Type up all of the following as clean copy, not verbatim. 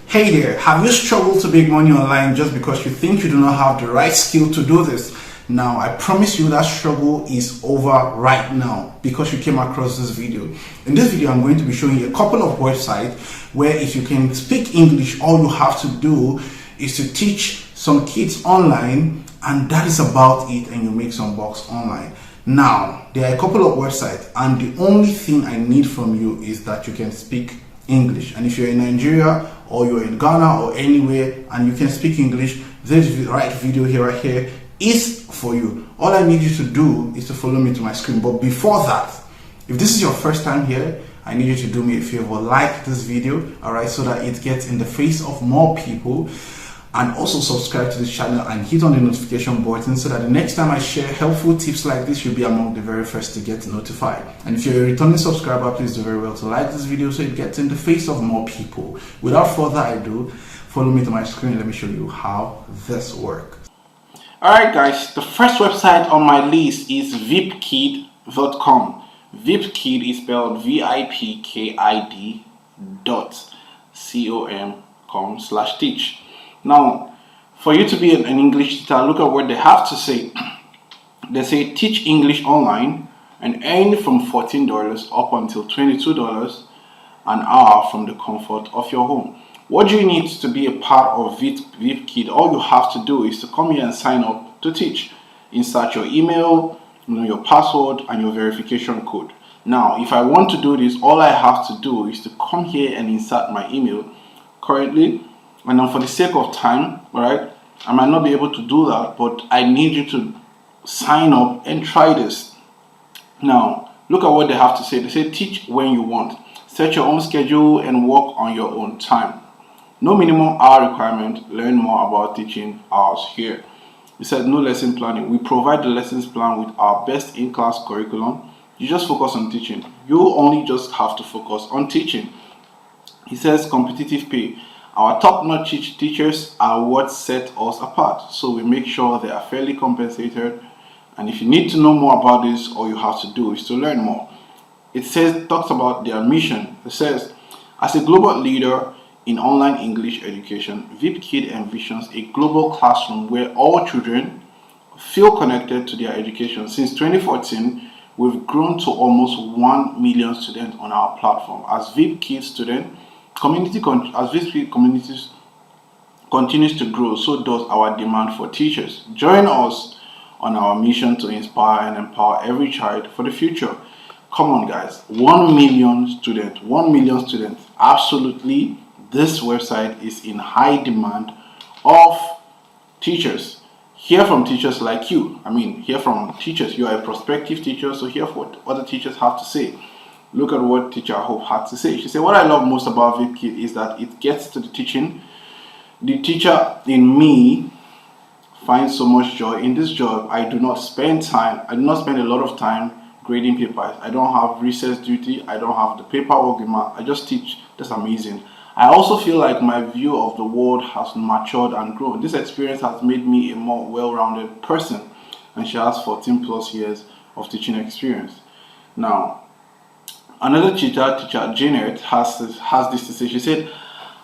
Hey there, have you struggled to make money online just because you think you do not have the right skill to do this? Now, I promise you that struggle is over right now because you came across this video. In this video, I'm going to be showing you a couple of websites where if you can speak English, all you have to do is to teach some kids online, and that is about it, and you make some bucks online. Now, there are a couple of websites, and the only thing I need from you is that you can speak English. And if you're in Nigeria or you're in Ghana or anywhere and you can speak English, this right video here right here is for you. All I need you to do is to follow me to my screen. But before that, if this is your first time here, I need you to do me a favor, like this video, all right, so that it gets in the face of more people. And also subscribe to this channel and hit on the notification button so that the next time I share helpful tips like this, you'll be among the very first to get notified. And if you're a returning subscriber, please do very well to like this video so it gets in the face of more people. Without further ado, follow me to my screen. Let me show you how this works. Alright guys, the first website on my list is vipkid.com. Vipkid is spelled vipkid.com/teach. Now, for you to be an English teacher, look at what they have to say. They say teach English online and earn from $14 up until $22 an hour from the comfort of your home. What do you need to be a part of VipKid? All you have to do is to come here and sign up to teach. Insert your email, your password, and your verification code. Now, if I want to do this, all I have to do is to come here and insert my email. Currently, and then for the sake of time, all right, I might not be able to do that, but I need you to sign up and try this. Now, look at what they have to say. They say teach when you want. Set your own schedule and work on your own time. No minimum hour requirement. Learn more about teaching hours here. It says no lesson planning. We provide the lessons plan with our best in-class curriculum. You just focus on teaching. You only just have to focus on teaching. He says competitive pay. Our top-notch teachers are what set us apart, so we make sure they are fairly compensated. And if you need to know more about this, all you have to do is to learn more. It talks about their mission. It says, as a global leader in online English education, VipKid envisions a global classroom where all children feel connected to their education. Since 2014, we've grown to almost 1 million students on our platform. As VipKid students, as this community continues to grow, so does our demand for teachers. Join us on our mission to inspire and empower every child for the future. Come on guys, 1 million students, 1 million students. Absolutely, this website is in high demand of teachers. Hear from teachers like you. Hear from teachers. You are a prospective teacher, so hear what other teachers have to say. Look at what Teacher Hope had to say. She said, what I love most about VipKid is that it gets to the teaching. The teacher in me finds so much joy in this job. I do not spend a lot of time grading papers. I don't have recess duty. I don't have the paperwork. I just teach. That's amazing. I also feel like my view of the world has matured and grown. This experience has made me a more well-rounded person. And she has 14 plus years of teaching experience. Now, another teacher Janet, has this to say. She said,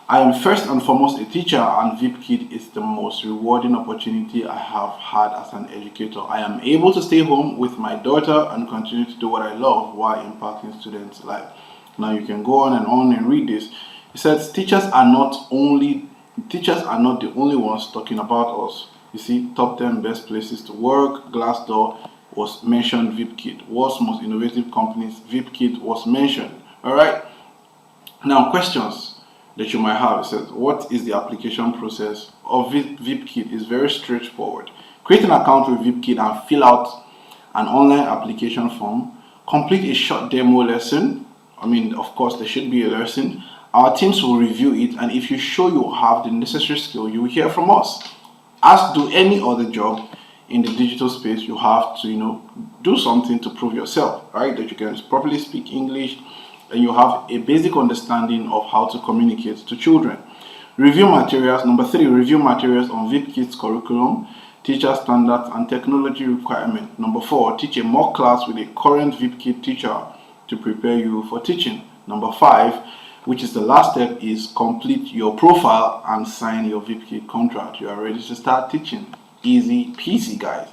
I am first and foremost a teacher, and VipKid is the most rewarding opportunity I have had as an educator. I am able to stay home with my daughter and continue to do what I love while impacting students' lives. Now you can go on and read this. It says teachers are not the only ones talking about us. You see, top 10 best places to work, Glassdoor was mentioned VipKid. World's most innovative companies, VipKid was mentioned. Alright. Now questions that you might have. It says, what is the application process of VipKid? Is very straightforward. Create an account with VipKid and fill out an online application form. Complete a short demo lesson. Of course there should be a lesson. Our teams will review it, and if you show you have the necessary skill, you will hear from us. As do any other job in the digital space, you have to do something to prove yourself, right? That you can properly speak English and you have a basic understanding of how to communicate to children. Review materials. Number 3, review materials on VipKid's curriculum, teacher standards and technology requirement. Number 4, teach a mock class with a current VipKid teacher to prepare you for teaching. Number 5, which is the last step, is complete your profile and sign your VIPKid contract. You are ready to start teaching. Easy peasy, guys.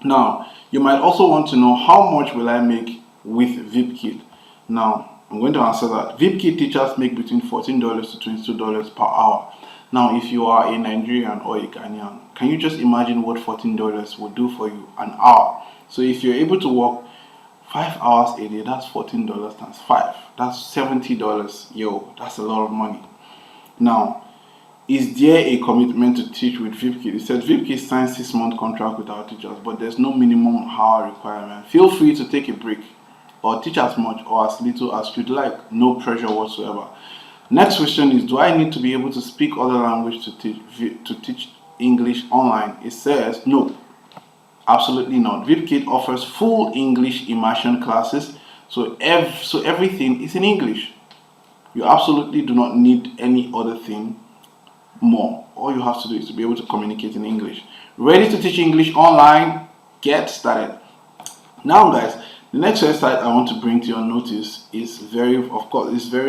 Now, you might also want to know how much will I make with VIPKid. Now, I'm going to answer that. VIPKid teachers make between $14 to $22 per hour. Now, if you are a Nigerian or a Ghanaian, can you just imagine what $14 would do for you an hour? So if you're able to work 5 hours a day, that's $14 times 5. That's $70. Yo, that's a lot of money. Now, is there a commitment to teach with VIPKid? It says VIPKid signs 6-month contract with our teachers, but there's no minimum hour requirement. Feel free to take a break or teach as much or as little as you'd like. No pressure whatsoever. Next question is, do I need to be able to speak other language to teach English online? It says no, absolutely not. VIPKid offers full English immersion classes, so everything is in English. You absolutely do not need any other thing more. All you have to do is to be able to communicate in English. Ready to teach English online? Get started. Now, guys, the next website I want to bring to your notice is very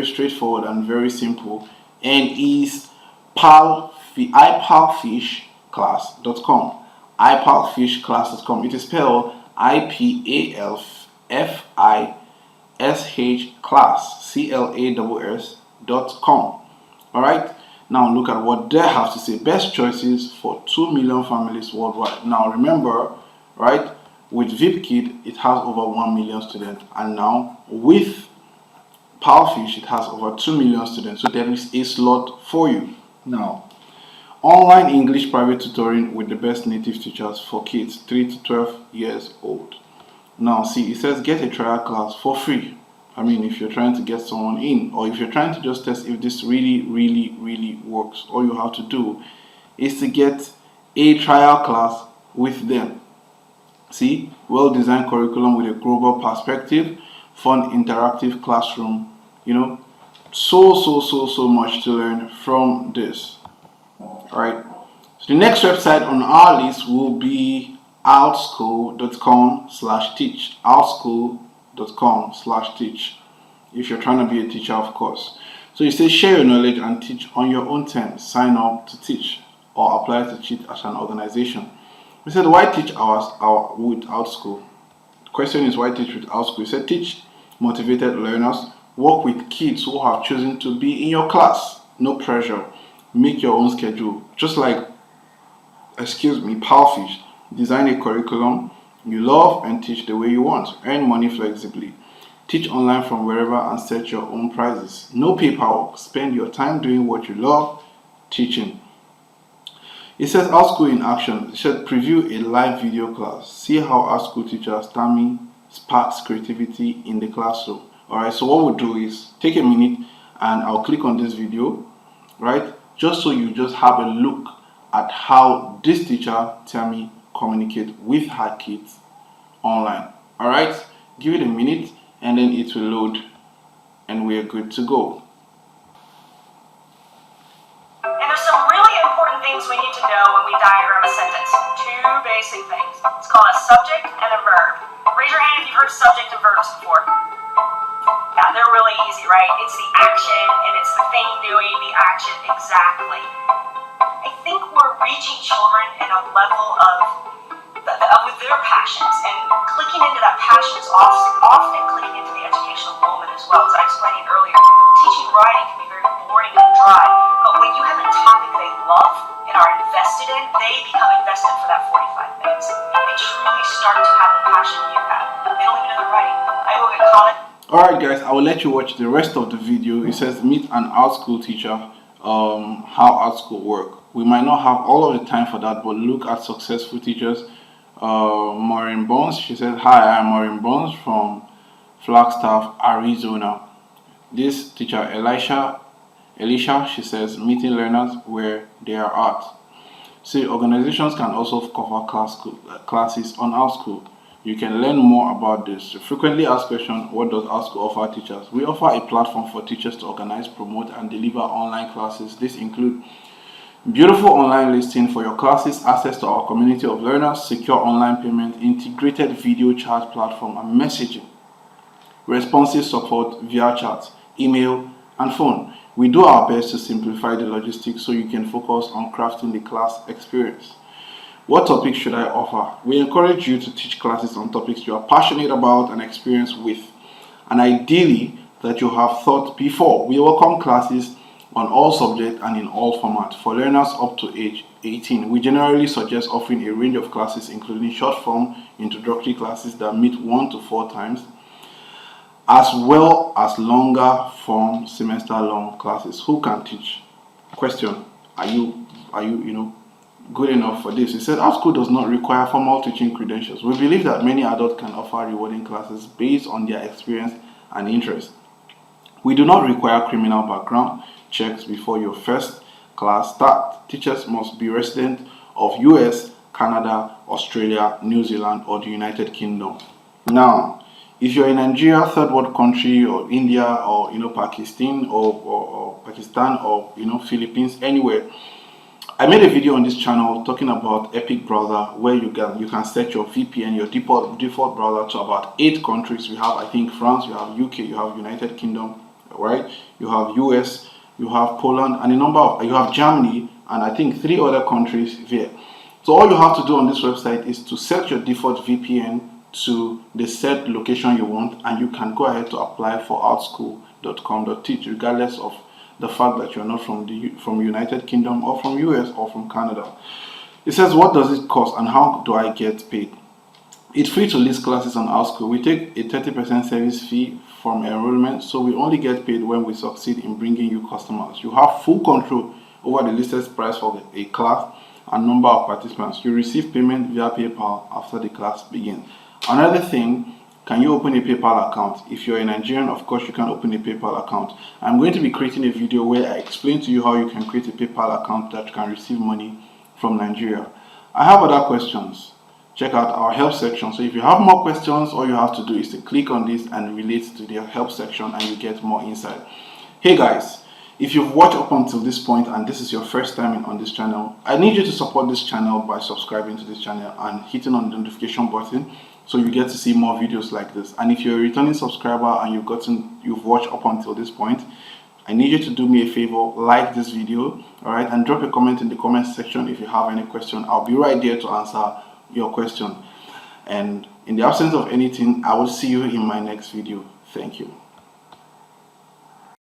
straightforward and very simple, and is ipalfishclass.com. ipalfishclass.com. It is spelled IPALFISH class, CLASS.com. Alright, now look at what they have to say. Best choices for 2 million families worldwide. Now remember, right, with VIPKid, it has over 1 million students, and now with Palfish, it has over 2 million students. So there is a slot for you. Now, online English private tutoring with the best native teachers for kids 3 to 12 years old. Now, see, it says get a trial class for free. I mean, if you're trying to get someone in, or if you're trying to just test if this really works, all you have to do is to get a trial class with them. See, well-designed curriculum with a global perspective, fun interactive classroom, so much to learn from this. Alright, so the next website on our list will be outschool.com/teach. outschool.com/teach. If you're trying to be a teacher, of course. So it says share your knowledge and teach on your own terms. Sign up to teach or apply to teach as an organization. We said, why teach with OutSchool? The question is, why teach with OutSchool? We said, teach motivated learners. Work with kids who have chosen to be in your class. No pressure. Make your own schedule. Just like, Palfish. Design a curriculum you love and teach the way you want. Earn money flexibly. Teach online from wherever and set your own prices. No paperwork. Spend your time doing what you love, teaching. It says OutSchool in action. It said preview a live video class. See how OutSchool teacher Tammy sparks creativity in the classroom. Alright, so what we'll do is take a minute and I'll click on this video, right? Just so you just have a look at how this teacher, Tammy, communicate with her kids online. Alright, give it a minute and then it will load and we're good to go. We need to know when we diagram a sentence. 2 basic things. It's called a subject and a verb. Raise your hand if you've heard subject and verbs before. Yeah, they're really easy, right? It's the action and it's the thing doing the action exactly. I think we're reaching children in a level of with their passions, and clicking into that passion is often clicking into the educational moment as well. As I explained earlier, teaching writing can be very boring and dry, but when you have a topic they love and are invested in, they become invested for that 45 minutes. They truly start to have the passion you have. They don't even know they're writing. I will get comment. Alright guys, I will let you watch the rest of the video. It says meet an OutSchool teacher, how OutSchool work. We might not have all of the time for that, but look at successful teachers. Maureen Bones, she said, hi, I'm Maureen Bones from Flagstaff, Arizona. This teacher, Elisha, she says, meeting learners where they are at. See, organizations can also cover classes on OutSchool. You can learn more about this. The frequently asked question, what does OutSchool offer teachers? We offer a platform for teachers to organize, promote, and deliver online classes. This includes beautiful online listing for your classes, access to our community of learners, secure online payment, integrated video chat platform, and messaging. Responsive support via chat, email, and phone. We do our best to simplify the logistics so you can focus on crafting the class experience. What topics should I offer? We encourage you to teach classes on topics you are passionate about and experienced with, and ideally that you have thought before. We welcome classes on all subjects and in all formats. For learners up to age 18, we generally suggest offering a range of classes including short form introductory classes that meet 1 to 4 times, as well as longer form semester-long classes. Who can teach? Question: Are you good enough for this? He said, our school does not require formal teaching credentials. We believe that many adults can offer rewarding classes based on their experience and interest. We do not require criminal background checks before your first class start. Teachers must be resident of US, Canada, Australia, New Zealand, or the United Kingdom. Now, if you're in Nigeria, third world country, or India, or Pakistan, or Philippines, anywhere, I made a video on this channel talking about Epic Browser, where you can set your VPN, your default browser, to about 8 countries. We have, I think, France, you have UK, you have United Kingdom, right? You have US, you have Poland, and you have Germany, and I think 3 other countries there. So all you have to do on this website is to set your default VPN to the set location you want, and you can go ahead to apply for outschool.com.teach, regardless of the fact that you're not from United Kingdom or from US or from Canada. It says, what does it cost and how do I get paid? It's free to list classes on OutSchool. We take a 30% service fee from enrollment, so we only get paid when we succeed in bringing you customers. You have full control over the listed price of a class and number of participants. You receive payment via PayPal after the class begins. Another thing, can you open a PayPal account? If you're a Nigerian, of course, you can open a PayPal account. I'm going to be creating a video where I explain to you how you can create a PayPal account that can receive money from Nigeria. I have other questions. Check out our help section. So if you have more questions, all you have to do is to click on this and relate to the help section, and you get more insight. Hey guys, if you've watched up until this point and this is your first time on this channel, I need you to support this channel by subscribing to this channel and hitting on the notification button, so you get to see more videos like this. And if you're a returning subscriber and you've watched up until this point, I need you to do me a favor, like this video, alright, and drop a comment in the comment section if you have any question. I'll be right there to answer your question. And in the absence of anything, I will see you in my next video. Thank you.